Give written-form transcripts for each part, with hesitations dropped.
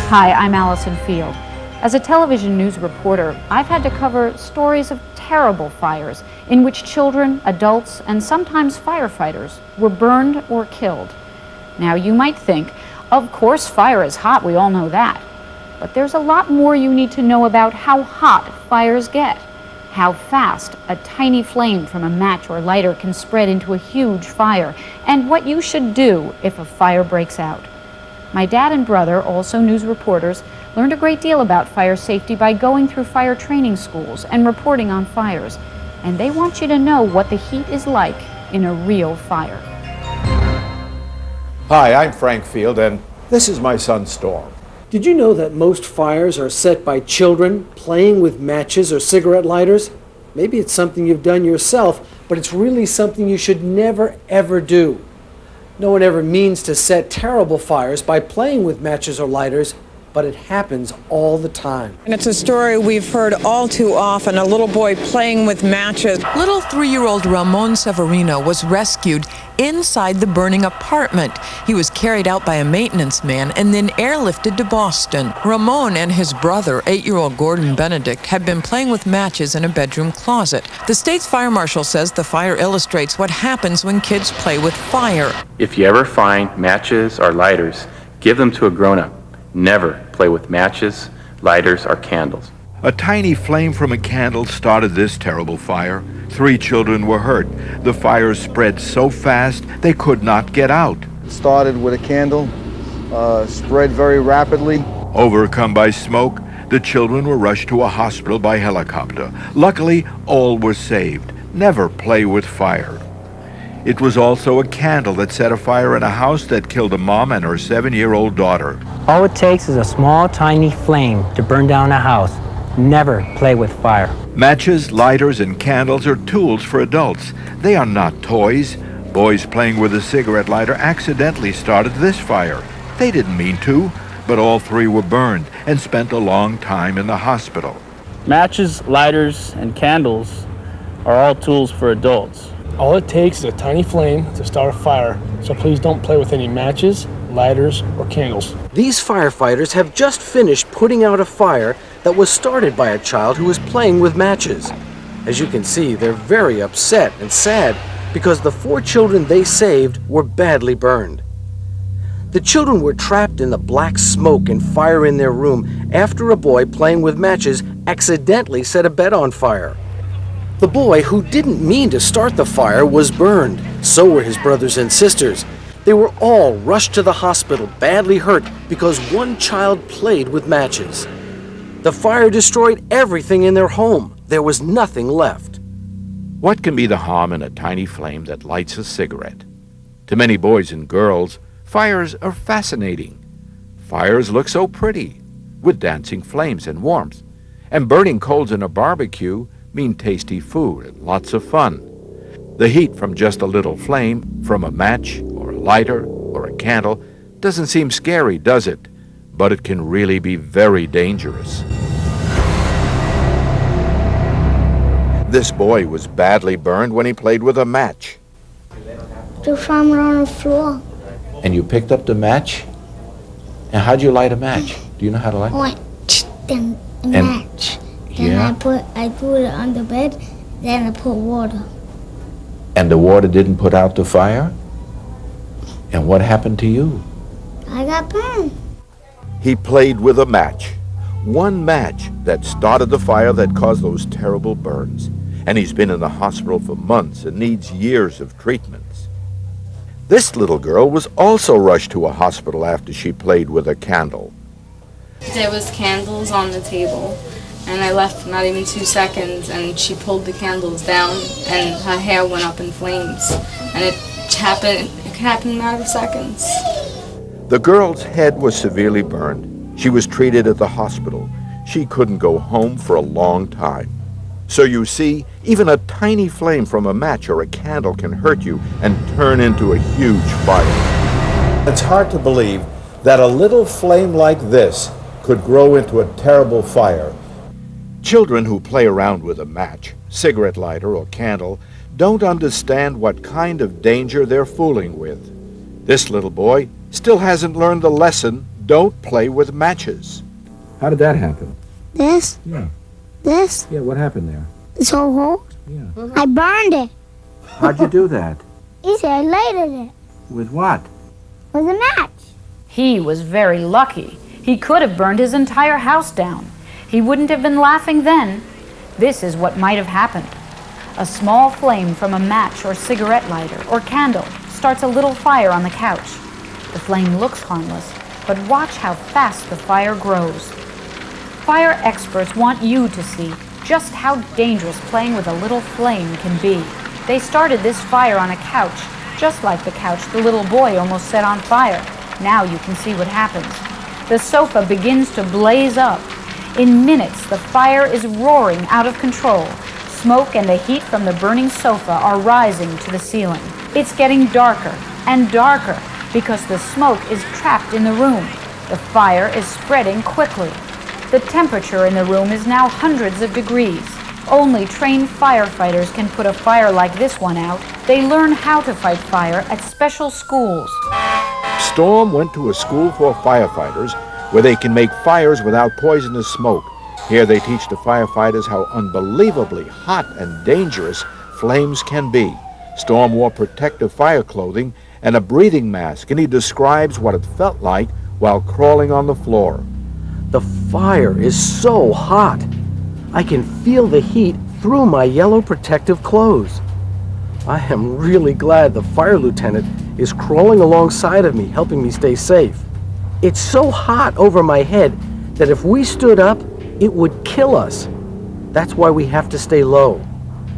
Hi, I'm Allison Field. As a television news reporter, I've had to cover stories of terrible fires in which children, adults, and sometimes firefighters were burned or killed. Now, you might think, of course fire is hot, we all know that. But there's a lot more you need to know about how hot fires get, how fast a tiny flame from a match or lighter can spread into a huge fire, and what you should do if a fire breaks out. My dad and brother, also news reporters, learned a great deal about fire safety by going through fire training schools and reporting on fires. And they want you to know what the heat is like in a real fire. Hi, I'm Frank Field, and this is my son Storm. Did you know that most fires are set by children playing with matches or cigarette lighters? Maybe it's something you've done yourself, but it's really something you should never, ever do. No one ever means to set terrible fires by playing with matches or lighters, but it happens all the time. And it's a story we've heard all too often, a little boy playing with matches. Little 3-year-old Ramon Severino was rescued inside the burning apartment. He was carried out by a maintenance man and then airlifted to Boston. Ramon and his brother, 8-year-old Gordon Benedict, had been playing with matches in a bedroom closet. The state's fire marshal says the fire illustrates what happens when kids play with fire. If you ever find matches or lighters, give them to a grown-up. Never play with matches, lighters, or candles. A tiny flame from a candle started this terrible fire. 3 children were hurt. The fire spread so fast they could not get out. It started with a candle, spread very rapidly. Overcome by smoke, the children were rushed to a hospital by helicopter. Luckily, all were saved. Never play with fire. It was also a candle that set a fire in a house that killed a mom and her 7-year-old daughter. All it takes is a small, tiny flame to burn down a house. Never play with fire. Matches, lighters, and candles are tools for adults. They are not toys. Boys playing with a cigarette lighter accidentally started this fire. They didn't mean to, but all 3 were burned and spent a long time in the hospital. Matches, lighters, and candles are all tools for adults. All it takes is a tiny flame to start a fire, so please don't play with any matches, lighters, or candles. These firefighters have just finished putting out a fire that was started by a child who was playing with matches. As you can see, they're very upset and sad because the 4 children they saved were badly burned. The children were trapped in the black smoke and fire in their room after a boy playing with matches accidentally set a bed on fire. The boy, who didn't mean to start the fire, was burned. So were his brothers and sisters. They were all rushed to the hospital, badly hurt, because one child played with matches. The fire destroyed everything in their home. There was nothing left. What can be the harm in a tiny flame that lights a cigarette? To many boys and girls, fires are fascinating. Fires look so pretty, with dancing flames and warmth. And burning coals in a barbecue mean tasty food and lots of fun. The heat from just a little flame, from a match or a lighter or a candle, doesn't seem scary, does it? But it can really be very dangerous. This boy was badly burned when he played with a match. The flame on the floor. And you picked up the match? And how'd you light a match? Do you know how to light? Then a match. Then Yeah. I put it on the bed, then I put water. And the water didn't put out the fire? And what happened to you? I got burned. He played with a match. One match that started the fire that caused those terrible burns. And he's been in the hospital for months and needs years of treatments. This little girl was also rushed to a hospital after she played with a candle. There was candles on the table, and I left not even 2 seconds, and she pulled the candles down, and her hair went up in flames. And it happened in a matter of seconds. The girl's head was severely burned. She was treated at the hospital. She couldn't go home for a long time. So you see, even a tiny flame from a match or a candle can hurt you and turn into a huge fire. It's hard to believe that a little flame like this could grow into a terrible fire. Children who play around with a match, cigarette lighter, or candle don't understand what kind of danger they're fooling with. This little boy still hasn't learned the lesson, don't play with matches. How did that happen? This? Yeah. This? Yeah, what happened there? It's so hot. Yeah. I burned it. How'd you do that? He said I lighted it With what? with a match. He was very lucky. He could have burned his entire house down. He wouldn't have been laughing then. This is what might have happened. A small flame from a match or cigarette lighter or candle starts a little fire on the couch. The flame looks harmless, but watch how fast the fire grows. Fire experts want you to see just how dangerous playing with a little flame can be. They started this fire on a couch, just like the couch the little boy almost set on fire. Now you can see what happens. The sofa begins to blaze up. In minutes, the fire is roaring out of control. Smoke and the heat from the burning sofa are rising to the ceiling. It's getting darker and darker because the smoke is trapped in the room. The fire is spreading quickly. The temperature in the room is now hundreds of degrees. Only trained firefighters can put a fire like this one out. They learn how to fight fire at special schools. Storm went to a school for firefighters where they can make fires without poisonous smoke. Here they teach the firefighters how unbelievably hot and dangerous flames can be. Storm wore protective fire clothing and a breathing mask, and he describes what it felt like while crawling on the floor. The fire is so hot. I can feel the heat through my yellow protective clothes. I am really glad the fire lieutenant is crawling alongside of me, helping me stay safe. It's so hot over my head that if we stood up, it would kill us. That's why we have to stay low.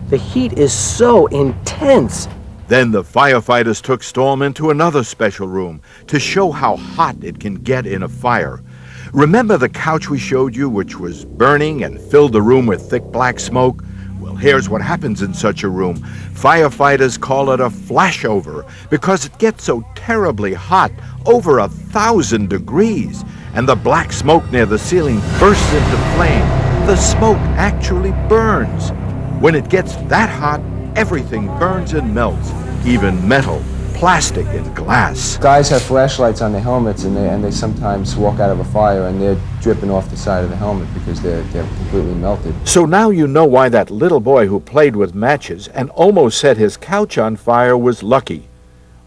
The heat is so intense. Then the firefighters took Storm into another special room to show how hot it can get in a fire. Remember the couch we showed you, which was burning and filled the room with thick black smoke? Well, here's what happens in such a room. Firefighters call it a flashover because it gets so terribly hot, over 1,000 degrees, and the black smoke near the ceiling bursts into flame. The smoke actually burns. When it gets that hot, everything burns and melts, even metal, plastic, and glass. Guys have flashlights on their helmets, and they sometimes walk out of a fire and they're dripping off the side of the helmet because they're completely melted. So now you know why that little boy who played with matches and almost set his couch on fire was lucky.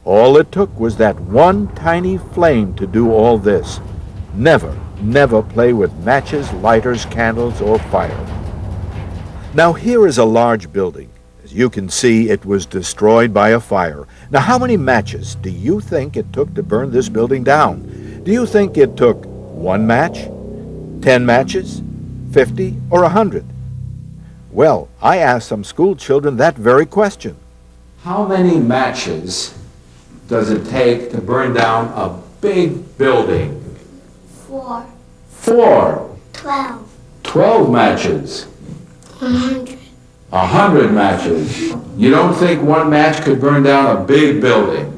All it took was that one tiny flame to do all this. Never, never play with matches, lighters, candles, or fire. Now here is a large building. As you can see, it was destroyed by a fire. Now how many matches do you think it took to burn this building down? Do you think it took 1 match, 10 matches, 50, or 100? Well, I asked some school children that very question. How many matches does it take to burn down a big building? 4, 4. 12, 12 matches. 100. 100 matches. You don't think 1 match could burn down a big building?